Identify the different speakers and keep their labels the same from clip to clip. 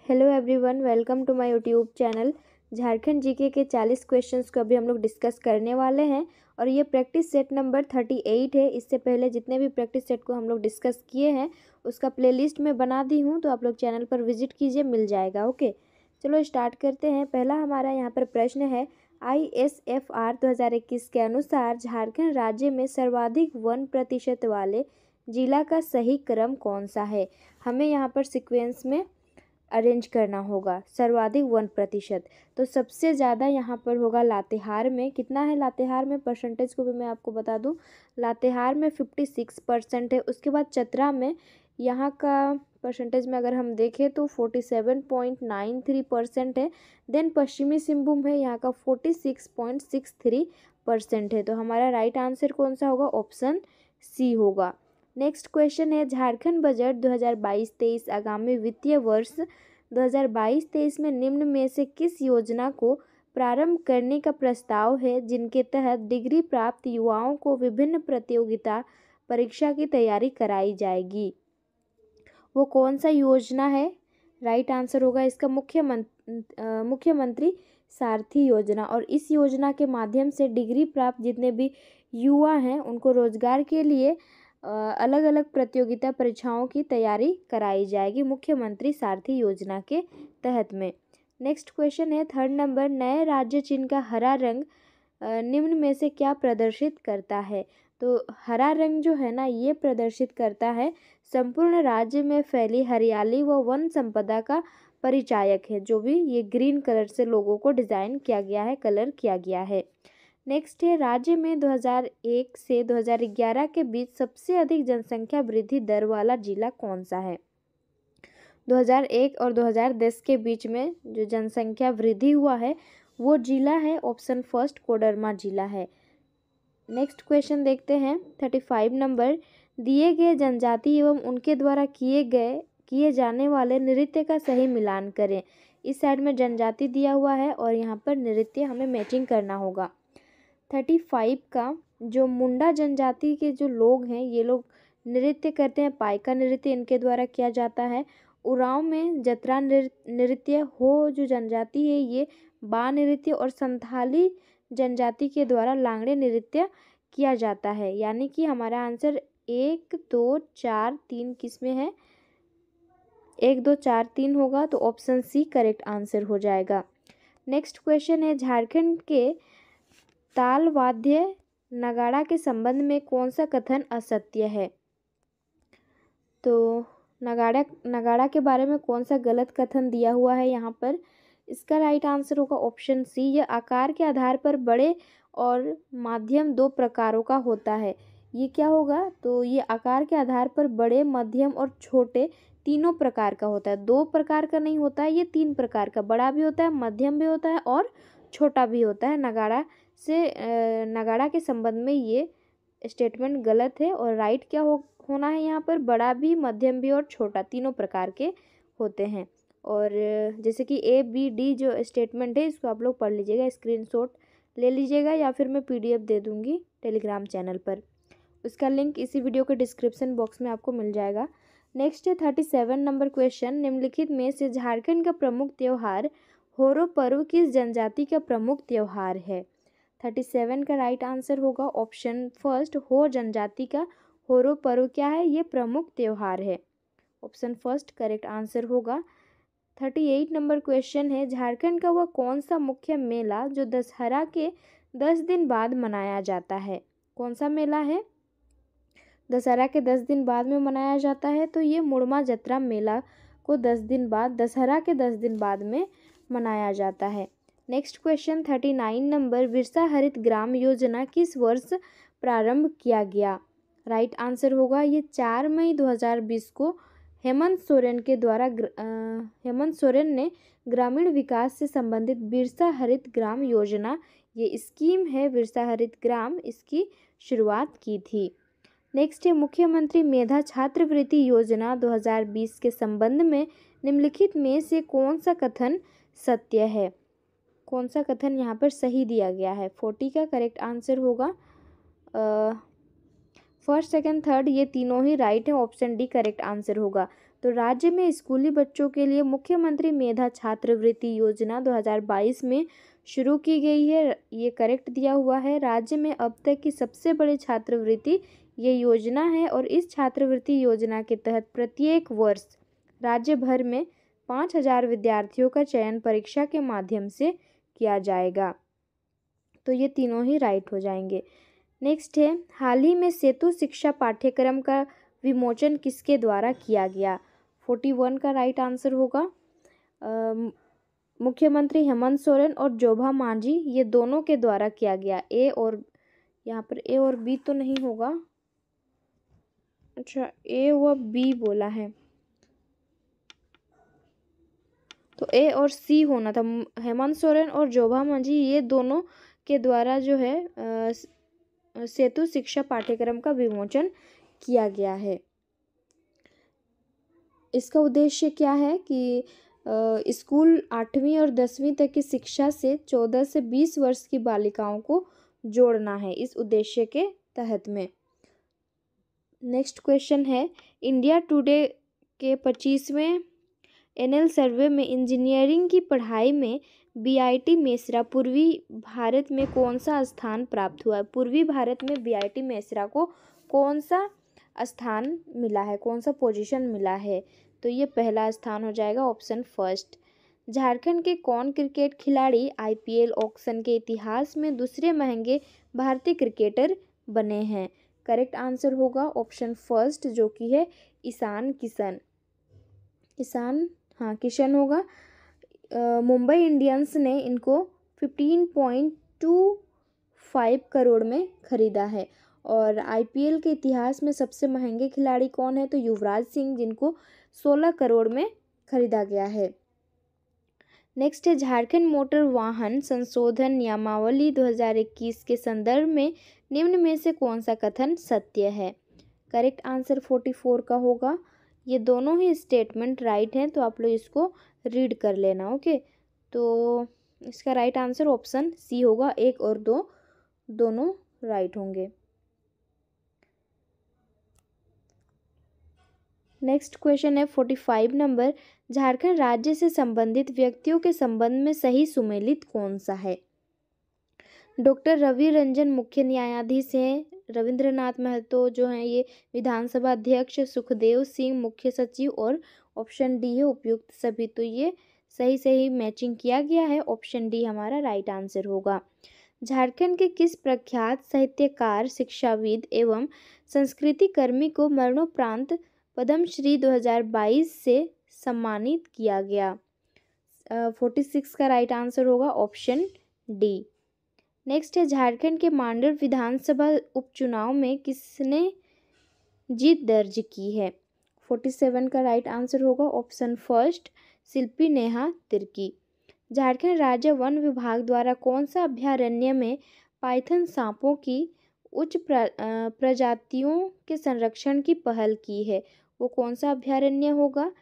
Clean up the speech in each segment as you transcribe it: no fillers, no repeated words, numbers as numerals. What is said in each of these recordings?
Speaker 1: Hello everyone, welcome to my YouTube channel. Jharkhand GK के 40 questions को अभी हम लोग डिस्कस करने वाले हैं और ये प्रैक्टिस सेट नंबर 38 है। इससे पहले जितने भी प्रैक्टिस सेट को हम लोग डिस्कस किए हैं उसका प्लेलिस्ट मैं बना दी हूँ, तो आप लोग चैनल पर विजिट कीजिए, मिल जाएगा। ओके, चलो स्टार्ट करते हैं। पहला हमारा यहाँ पर प्रश्न है, ISFR 2021 के अनुसार झारखंड राज्य में सर्वाधिक 1% वाले जिला का सही क्रम कौन सा है। हमें यहाँ पर सीक्वेंस में अरेंज करना होगा। सर्वाधिक 1%, तो सबसे ज़्यादा यहाँ पर होगा लातेहार में। कितना है लातेहार में, परसेंटेज को भी मैं आपको बता दूँ। लातेहार में 56% है। उसके बाद चतरा में यहाँ का परसेंटेज में अगर हम देखें तो 47.93% है। देन पश्चिमी सिंहभूम है, यहाँ का 46.63% है। तो हमारा राइट आंसर कौन सा होगा, ऑप्शन सी होगा। नेक्स्ट क्वेश्चन है, झारखंड बजट 2022-23 आगामी वित्तीय वर्ष 2022-23 में निम्न में से किस योजना को प्रारंभ करने का प्रस्ताव है जिनके तहत डिग्री प्राप्त युवाओं को विभिन्न प्रतियोगिता परीक्षा की तैयारी कराई जाएगी। वो कौन सा योजना है, राइट आंसर होगा इसका मुख्यमंत्री सारथी योजना। और इस योजना के माध्यम से डिग्री प्राप्त जितने भी युवा हैं उनको रोजगार के लिए अलग अलग प्रतियोगिता परीक्षाओं की तैयारी कराई जाएगी मुख्यमंत्री सारथी योजना के तहत में। नेक्स्ट क्वेश्चन है, थर्ड नंबर, नए राज्य चिन्ह का हरा रंग निम्न में से क्या प्रदर्शित करता है। तो हरा रंग जो है ना, ये प्रदर्शित करता है संपूर्ण राज्य में फैली हरियाली व वन संपदा का परिचायक है। जो भी ये ग्रीन कलर से लोगों को डिज़ाइन किया गया है, कलर किया गया है। नेक्स्ट है, राज्य में 2001 से 2011 के बीच सबसे अधिक जनसंख्या वृद्धि दर वाला जिला कौन सा है। 2001 और 2010 के बीच में जो जनसंख्या वृद्धि हुआ है वो जिला है ऑप्शन फर्स्ट कोडरमा जिला है। नेक्स्ट क्वेश्चन देखते हैं, 35 नंबर, दिए गए जनजाति एवं उनके द्वारा किए जाने वाले नृत्य का सही मिलान करें। इस साइड में जनजाति दिया हुआ है और यहाँ पर नृत्य हमें मैचिंग करना होगा। 35 का जो मुंडा जनजाति के जो लोग हैं ये लोग नृत्य करते हैं, पाइका नृत्य इनके द्वारा किया जाता है। उरांव में जतरा नृत्य, हो जो जनजाति है ये बा नृत्य, और संथाली जनजाति के द्वारा लांगड़े नृत्य किया जाता है। यानी कि हमारा आंसर 1 2 4 3 किस में है, 1 2 4 3 होगा, तो ऑप्शन सी करेक्ट आंसर हो जाएगा। नेक्स्ट क्वेश्चन है, झारखंड के ताल वाद्य नगाड़ा के संबंध में कौन सा कथन असत्य है। तो नगाड़ा के बारे में कौन सा गलत कथन दिया हुआ है यहाँ पर, इसका राइट आंसर होगा ऑप्शन सी। यह आकार के आधार पर बड़े और माध्यम दो प्रकारों का होता है। ये क्या होगा, तो ये आकार के आधार पर बड़े, मध्यम और छोटे तीनों प्रकार का होता है। दो प्रकार का नहीं होता है, ये 3 प्रकार का, बड़ा भी होता है, मध्यम भी होता है और छोटा भी होता है। नगाड़ा के संबंध में ये स्टेटमेंट गलत है और राइट क्या होना है यहाँ पर, बड़ा भी, मध्यम भी और छोटा तीनों प्रकार के होते हैं। और जैसे कि ABD जो स्टेटमेंट है इसको आप लोग पढ़ लीजिएगा, स्क्रीनशॉट ले लीजिएगा या फिर मैं PDF दे दूँगी टेलीग्राम चैनल पर। उसका लिंक इसी वीडियो के डिस्क्रिप्शन बॉक्स में आपको मिल जाएगा। नेक्स्ट है 37 नंबर क्वेश्चन, निम्नलिखित में से झारखंड का प्रमुख त्यौहार होरो पर्व किस जनजाति का प्रमुख त्यौहार है। 37 का राइट आंसर होगा ऑप्शन फर्स्ट, हो जनजाति का होरो पर्व क्या है, ये प्रमुख त्यौहार है। ऑप्शन फर्स्ट करेक्ट आंसर होगा। 38 नंबर क्वेश्चन है, झारखंड का वह कौन सा मुख्य मेला जो दशहरा के 10 दिन बाद मनाया जाता है। कौन सा मेला है, दशहरा के 10 दिन बाद में मनाया जाता है, तो ये मुड़मा जतरा मेला को 10 दिन बाद, दशहरा के 10 दिन बाद में मनाया जाता है। नेक्स्ट क्वेश्चन 39 नंबर, बिरसा हरित ग्राम योजना किस वर्ष प्रारंभ किया गया। राइट आंसर होगा ये 4 मई 2020 को हेमंत सोरेन ने ग्रामीण विकास से संबंधित बिरसा हरित ग्राम योजना, ये स्कीम है बिरसा हरित ग्राम, इसकी शुरुआत की थी। नेक्स्ट है, मुख्यमंत्री मेधा छात्रवृत्ति योजना 2020 के संबंध में निम्नलिखित में से कौन सा कथन सत्य है। कौन सा कथन यहाँ पर सही दिया गया है। 40 का करेक्ट आंसर होगा। फर्स्ट सेकंड थर्ड ये तीनों ही राइट है, ऑप्शन डी करेक्ट आंसर होगा। तो राज्य में स्कूली बच्चों के लिए मुख्यमंत्री मेधा छात्रवृत्ति योजना 2022 में शुरू की गई है। ये करेक्ट दिया हुआ है। राज्य में अब तक की सबसे बड़ी छात्रवृत्ति ये योजना है और इस छात्रवृत्ति योजना के तहत प्रत्येक वर्ष राज्य भर में 5,000 विद्यार्थियों का चयन परीक्षा के माध्यम से किया जाएगा। तो ये तीनों ही राइट हो जाएंगे। नेक्स्ट है, हाल ही में सेतु शिक्षा पाठ्यक्रम का विमोचन किसके द्वारा किया गया? 41 का राइट आंसर होगा मुख्यमंत्री हेमंत सोरेन और जोभा मांझी, ये दोनों के द्वारा किया गया। यहाँ पर ए और बी तो नहीं होगा। अच्छा, ए व बी बोला है तो ए और सी होना था। हेमंत सोरेन और जोभा मांझी ये दोनों के द्वारा जो है सेतु शिक्षा पाठ्यक्रम का विमोचन किया गया है। इसका उद्देश्य क्या है कि स्कूल 8वीं और 10वीं तक की शिक्षा से 14 से 20 वर्ष की बालिकाओं को जोड़ना है इस उद्देश्य के तहत में। नेक्स्ट क्वेश्चन है, इंडिया टुडे के 25वें एनुअल सर्वे में इंजीनियरिंग की पढ़ाई में बीआईटी मेसरा पूर्वी भारत में कौन सा स्थान प्राप्त हुआ है? पूर्वी भारत में बीआईटी मेसरा को कौन सा स्थान मिला है, कौन सा पोजीशन मिला है? तो ये पहला स्थान हो जाएगा, ऑप्शन फर्स्ट। झारखंड के कौन क्रिकेट खिलाड़ी आईपीएल ऑक्शन के इतिहास में दूसरे महंगे भारतीय क्रिकेटर बने हैं? करेक्ट आंसर होगा ऑप्शन फर्स्ट, जो कि है ईशान किशन। किशन होगा। मुंबई इंडियंस ने इनको 15.25 करोड़ में खरीदा है। और आईपीएल के इतिहास में सबसे महंगे खिलाड़ी कौन है? तो युवराज सिंह, जिनको 16 करोड़ में खरीदा गया है। नेक्स्ट है, झारखंड मोटर वाहन संशोधन नियमावली 2021 के संदर्भ में निम्न में से कौन सा कथन सत्य है? करेक्ट आंसर 44 का होगा। ये दोनों ही स्टेटमेंट राइट हैं, तो आप लोग इसको रीड कर लेना। ओके, तो इसका राइट आंसर ऑप्शन सी होगा। 1 और 2 दोनों राइट होंगे। नेक्स्ट क्वेश्चन है 45 नंबर, झारखंड राज्य से संबंधित व्यक्तियों के संबंध में सही सुमेलित कौन सा है? डॉक्टर रवि रंजन मुख्य न्यायाधीश हैं, रविंद्रनाथ महतो जो हैं ये विधानसभा अध्यक्ष, सुखदेव सिंह मुख्य सचिव और ऑप्शन डी है उपयुक्त सभी। तो ये सही मैचिंग किया गया है, ऑप्शन डी हमारा राइट आंसर होगा। झारखंड के किस प्रख्यात साहित्यकार, शिक्षाविद एवं संस्कृति कर्मी को मरणोपरांत पद्मश्री 2022 से सम्मानित किया गया? 46 का राइट आंसर होगा ऑप्शन डी। नेक्स्ट है, झारखंड के मांडर विधानसभा उपचुनाव में किसने जीत दर्ज की है? 47 का राइट आंसर होगा ऑप्शन फर्स्ट, शिल्पी नेहा तिर्की। झारखंड राज्य वन विभाग द्वारा कौन सा अभयारण्य में पाइथन सांपों की उच्च प्रजातियों के संरक्षण की पहल की है? वो कौन सा अभयारण्य होगा?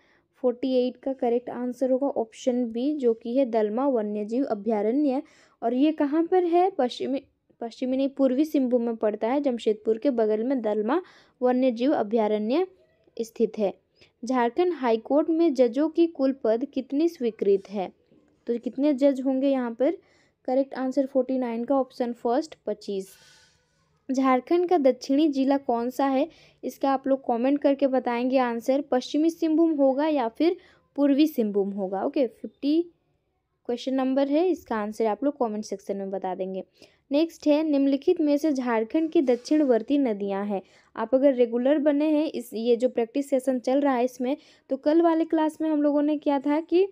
Speaker 1: 48 का करेक्ट आंसर होगा ऑप्शन बी, जो कि है दलमा वन्यजीव अभयारण्य। और ये कहाँ पर है? पश्चिमी नहीं, पूर्वी सिंहभूम में पड़ता है। जमशेदपुर के बगल में दलमा वन्यजीव अभयारण्य स्थित है। झारखंड हाईकोर्ट में जजों की कुल पद कितनी स्वीकृत है? तो कितने जज होंगे यहाँ पर? करेक्ट आंसर 49 का ऑप्शन फर्स्ट 25। झारखंड का दक्षिणी जिला कौन सा है? इसका आप लोग कमेंट करके बताएंगे आंसर। पश्चिमी सिंहभूम होगा या फिर पूर्वी सिंहभूम होगा? ओके, 50 क्वेश्चन नंबर है, इसका आंसर आप लोग कमेंट सेक्शन में बता देंगे। नेक्स्ट है, निम्नलिखित में से झारखंड की दक्षिणवर्ती नदियां हैं। आप अगर रेगुलर बने हैं ये जो प्रैक्टिस सेशन चल रहा है इसमें, तो कल वाले क्लास में हम लोगों ने किया था कि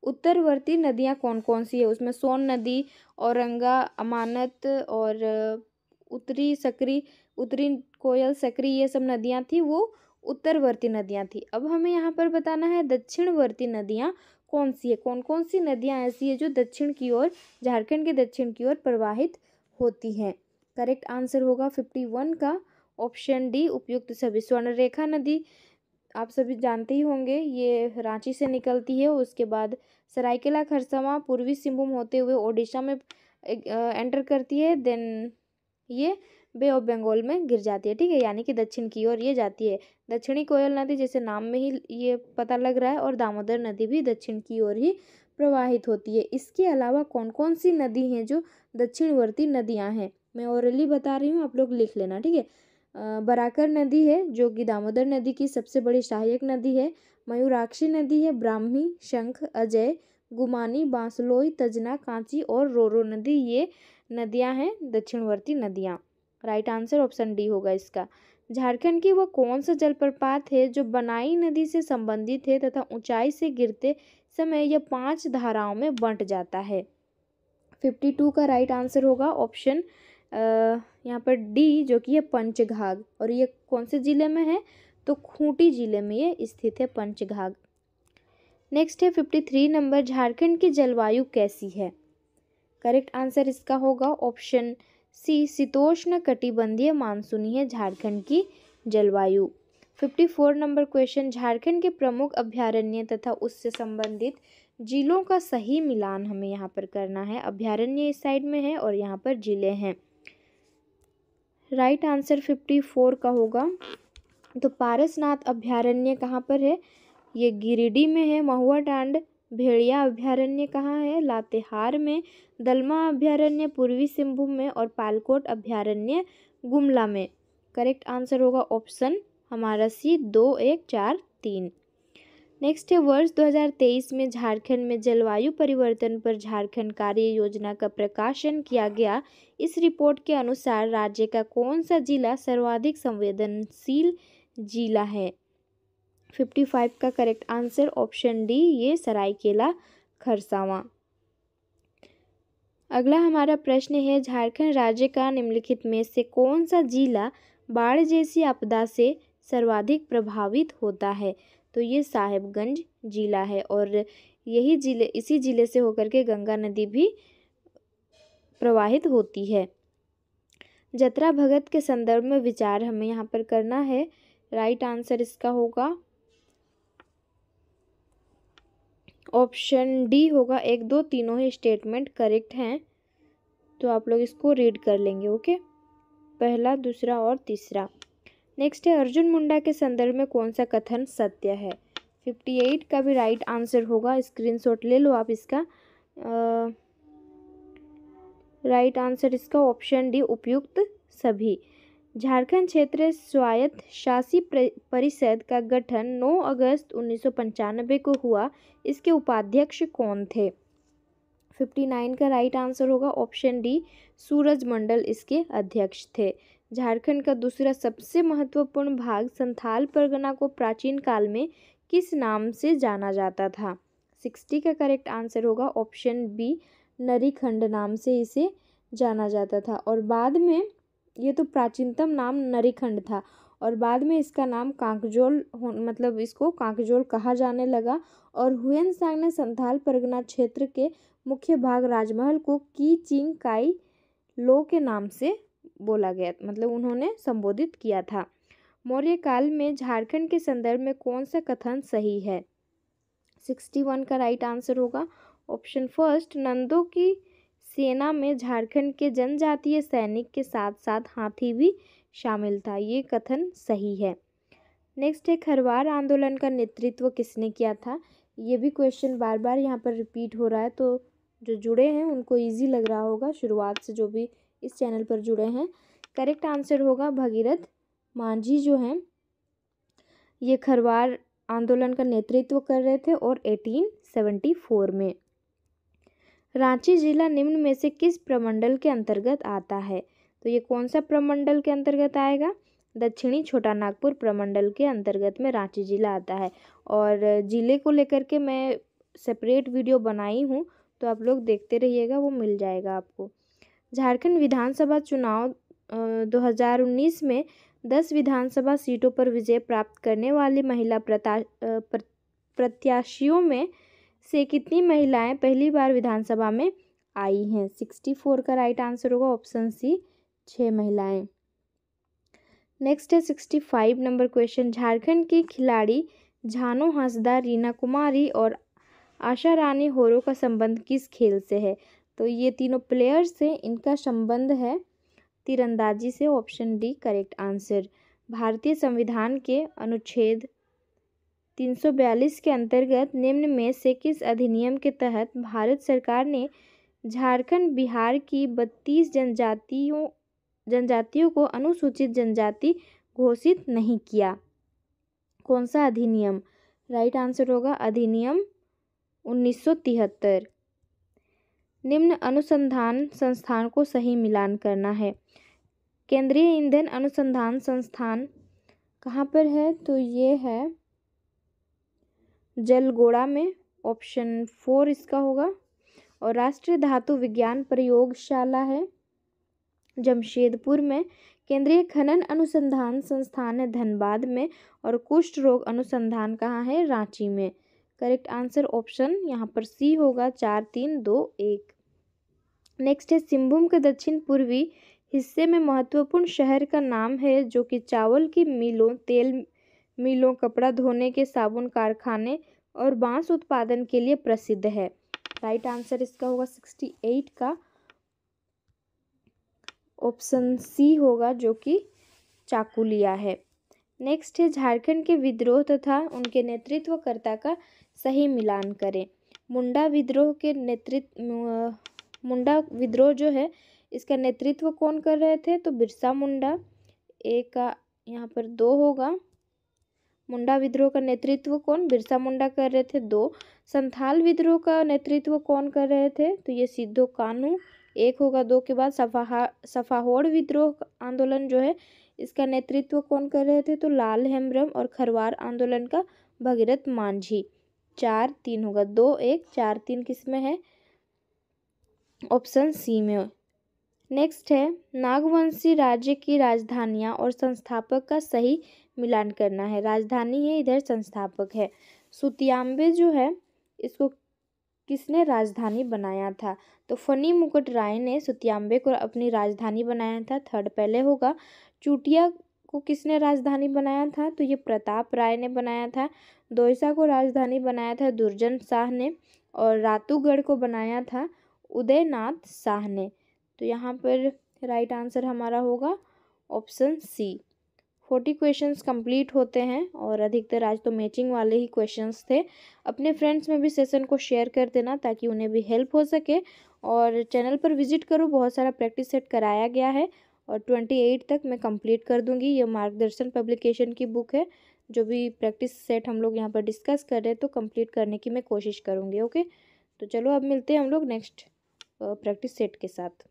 Speaker 1: उत्तरवर्ती नदियां कौन कौन सी है। उसमें सोन नदी, औरंगा, अमानत और उत्तरी कोयल सकरी, ये सब नदियां थी, वो उत्तरवर्ती नदियां थी। अब हमें यहाँ पर बताना है दक्षिणवर्ती नदियां कौन सी है, कौन कौन सी नदियां ऐसी है जो दक्षिण की ओर, झारखंड के दक्षिण की ओर प्रवाहित होती हैं। करेक्ट आंसर होगा 51 का ऑप्शन डी, उपयुक्त सभी। स्वर्णरेखा नदी आप सभी जानते ही होंगे, ये रांची से निकलती है, उसके बाद सरायकेला खरसावां पूर्वी सिंहभूम होते हुए ओडिशा में एंटर करती है, देन ये बे ऑफ बंगाल में गिर जाती है, ठीक है, यानी कि दक्षिण की ओर ये जाती है। दक्षिणी कोयल नदी जैसे नाम में ही ये पता लग रहा है, और दामोदर नदी भी दक्षिण की ओर ही प्रवाहित होती है। इसके अलावा कौन कौन सी नदी हैं जो दक्षिणवर्ती नदियां हैं, मैं ओरली बता रही हूँ, आप लोग लिख लेना, ठीक है। बराकर नदी है जो कि दामोदर नदी की सबसे बड़ी सहायक नदी है। मयूराक्षी नदी है, ब्राह्मी, शंख, अजय, गुमानी, बांसलोई, तजना, कांची और रोरो नदी, ये नदियां हैं दक्षिणवर्ती नदियां। राइट आंसर ऑप्शन डी होगा इसका। झारखंड की वह कौन सा जलप्रपात है जो बनाई नदी से संबंधित है तथा ऊंचाई से गिरते समय यह 5 धाराओं में बंट जाता है। 52 का राइट आंसर होगा ऑप्शन यहाँ पर डी, जो कि है पंचघाघ, और ये कौन से जिले में है, तो खूंटी जिले में ये स्थित है पंचघाघ। नेक्स्ट है 53 नंबर, झारखंड की जलवायु कैसी है। करेक्ट आंसर इसका होगा ऑप्शन सी, शीतोष्ण कटिबंधीय मानसूनी है झारखंड की जलवायु। 54 नंबर क्वेश्चन, झारखंड के प्रमुख अभयारण्य तथा उससे संबंधित जिलों का सही मिलान हमें यहाँ पर करना है। अभयारण्य इस साइड में है और यहाँ पर जिले हैं। राइट आंसर 54 का होगा, तो पारसनाथ अभयारण्य कहाँ पर है, ये गिरिडीह में है। महुआ डांड भेड़िया अभयारण्य कहाँ है, लातेहार में। दलमा अभयारण्य पूर्वी सिंहभूम में, और पालकोट अभयारण्य गुमला में। करेक्ट आंसर होगा ऑप्शन हमारा सी, 2, 1, 4, 3। नेक्स्ट है वर्ष 2023 में झारखंड में जलवायु परिवर्तन पर झारखंड कार्य योजना का प्रकाशन किया गया। इस रिपोर्ट के अनुसार राज्य का कौन सा जिला सर्वाधिक संवेदनशील जिला है। 55 का करेक्ट आंसर ऑप्शन डी, ये सरायकेला खरसावां। अगला हमारा प्रश्न है, झारखंड राज्य का निम्नलिखित में से कौन सा जिला बाढ़ जैसी आपदा से सर्वाधिक प्रभावित होता है, तो ये साहेबगंज जिला है, और यही जिले, इसी जिले से होकर के गंगा नदी भी प्रवाहित होती है। जतरा भगत के संदर्भ में विचार हमें यहाँ पर करना है। राइट आंसर इसका होगा ऑप्शन डी होगा, 1, 2 तीनों ही स्टेटमेंट करेक्ट हैं, तो आप लोग इसको रीड कर लेंगे, ओके, पहला, दूसरा और तीसरा। नेक्स्ट है, अर्जुन मुंडा के संदर्भ में कौन सा कथन सत्य है। 58 का भी राइट आंसर होगा, स्क्रीनशॉट ले लो आप इसका। राइट आंसर इसका ऑप्शन डी, उपयुक्त सभी। झारखंड क्षेत्रीय स्वायत्त शासी परिषद का गठन 9 अगस्त 1995 को हुआ, इसके उपाध्यक्ष कौन थे। 59 का राइट आंसर होगा ऑप्शन डी, सूरज मंडल इसके अध्यक्ष थे। झारखंड का दूसरा सबसे महत्वपूर्ण भाग संथाल परगना को प्राचीन काल में किस नाम से जाना जाता था। 60 का करेक्ट आंसर होगा ऑप्शन बी, नरीखंड नाम से इसे जाना जाता था, और बाद में ये तो प्राचीनतम नाम नरीखंड था, और बाद में इसका नाम कांकजोल मतलब इसको कांकजोल कहा जाने लगा, और हुएन सांग ने संथाल परगना क्षेत्र के मुख्य भाग राजमहल को की चिंग काई लो के नाम से बोला गया, मतलब उन्होंने संबोधित किया था। मौर्य काल में झारखंड के संदर्भ में कौन सा कथन सही है। 61 का राइट आंसर होगा ऑप्शन फर्स्ट, नंदों की सेना में झारखंड के जनजातीय सैनिक के साथ साथ हाथी भी शामिल था, ये कथन सही है। नेक्स्ट है, खरवार आंदोलन का नेतृत्व किसने किया था। ये भी क्वेश्चन बार बार यहाँ पर रिपीट हो रहा है, तो जो जुड़े हैं उनको इजी लग रहा होगा शुरुआत से, जो भी इस चैनल पर जुड़े हैं। करेक्ट आंसर होगा भगीरथ मांझी जो हैं ये खरवार आंदोलन का नेतृत्व कर रहे थे, और 1874 में। रांची जिला निम्न में से किस प्रमंडल के अंतर्गत आता है, तो ये कौन सा प्रमंडल के अंतर्गत आएगा। दक्षिणी छोटा नागपुर प्रमंडल के अंतर्गत में रांची जिला आता है, और जिले को लेकर के मैं सेपरेट वीडियो बनाई हूँ, तो आप लोग देखते रहिएगा, वो मिल जाएगा आपको। झारखंड विधानसभा चुनाव 2019 में 10 विधानसभा सीटों पर विजय प्राप्त करने वाली महिला प्रत्याशियों में से कितनी महिलाएं पहली बार विधानसभा में आई हैं। 64 का राइट आंसर होगा ऑप्शन सी, 6 महिलाएं। नेक्स्ट है 65 नंबर क्वेश्चन, झारखंड की खिलाड़ी झानो हांसदा, रीना कुमारी और आशा रानी होरो का संबंध किस खेल से है, तो ये तीनों प्लेयर्स से इनका संबंध है तीरंदाजी से। Option D correct answer. भारतीय संविधान के अनुच्छेद 342 के अंतर्गत निम्न में से किस अधिनियम के तहत भारत सरकार ने झारखंड बिहार की 32 जनजातियों को अनुसूचित जनजाति घोषित नहीं किया? कौन सा अधिनियम? राइट आंसर होगा अधिनियम 1973। निम्न अनुसंधान संस्थान को सही मिलान करना है। केंद्रीय ईंधन अनुसंधान संस्थान कहाँ पर है? तो ये है जलगोड़ा में। ऑप्शन 4 इसका होगा। और राष्ट्रीय धातु विज्ञान प्रयोगशाला है जमशेदपुर में। केंद्रीय खनन अनुसंधान संस्थान है धनबाद में। और कुष्ठ रोग अनुसंधान कहाँ है? रांची में। करेक्ट आंसर ऑप्शन यहाँ पर सी होगा। 4 3 2 1। नेक्स्ट है सिंहभूम के दक्षिण पूर्वी हिस्से में महत्वपूर्ण शहर का नाम है जो कि चावल की मिलों, तेल मिलों, कपड़ा धोने के साबुन कारखाने और बांस उत्पादन के लिए प्रसिद्ध है। राइट आंसर इसका होगा 68 का ऑप्शन सी होगा जो कि चाकुलिया है। नेक्स्ट है झारखंड के विद्रोह तथा उनके नेतृत्वकर्ता का सही मिलान करें। मुंडा विद्रोह जो है इसका नेतृत्व कौन कर रहे थे? तो बिरसा मुंडा। एक का यहाँ पर 2 होगा। मुंडा विद्रोह का नेतृत्व कौन? बिरसा मुंडा कर रहे थे। 2। संथाल विद्रोह का नेतृत्व कौन कर रहे थे? तो ये सिद्धो कान्हू। 1 होगा। 2 के बाद सफाहोड़ विद्रोह आंदोलन जो है इसका नेतृत्व कौन कर रहे थे? तो लाल हेम्ब्रम। और खरवार आंदोलन का भगीरथ मांझी। 4 3 होगा। 2 1 4 3 किस में है? ऑप्शन सी में। नेक्स्ट है नागवंशी राज्य की राजधानियाँ और संस्थापक का सही मिलान करना है। राजधानी है, इधर संस्थापक है। सुतियाम्बे जो है इसको किसने राजधानी बनाया था? तो फनी मुकुट राय ने सुतियाम्बे को अपनी राजधानी बनाया था। 3rd पहले होगा। चूटिया को किसने राजधानी बनाया था? तो ये प्रताप राय ने बनाया था। दोयसा को राजधानी बनाया था दुर्जन शाह ने। और रातूगढ़ को बनाया था उदयनाथ शाह ने। तो यहाँ पर राइट आंसर हमारा होगा ऑप्शन सी। 40 क्वेश्चंस कंप्लीट होते हैं और अधिकतर आज तो मैचिंग वाले ही क्वेश्चंस थे। अपने फ्रेंड्स में भी सेशन को शेयर कर देना ताकि उन्हें भी हेल्प हो सके। और चैनल पर विजिट करो, बहुत सारा प्रैक्टिस सेट कराया गया है और 28 तक मैं कंप्लीट कर दूंगी। ये मार्गदर्शन पब्लिकेशन की बुक है। जो भी प्रैक्टिस सेट हम लोग यहाँ पर डिस्कस कर रहे हैं तो कंप्लीट करने की मैं कोशिश करूँगी। ओके, तो चलो अब मिलते हैं हम लोग नेक्स्ट प्रैक्टिस सेट के साथ।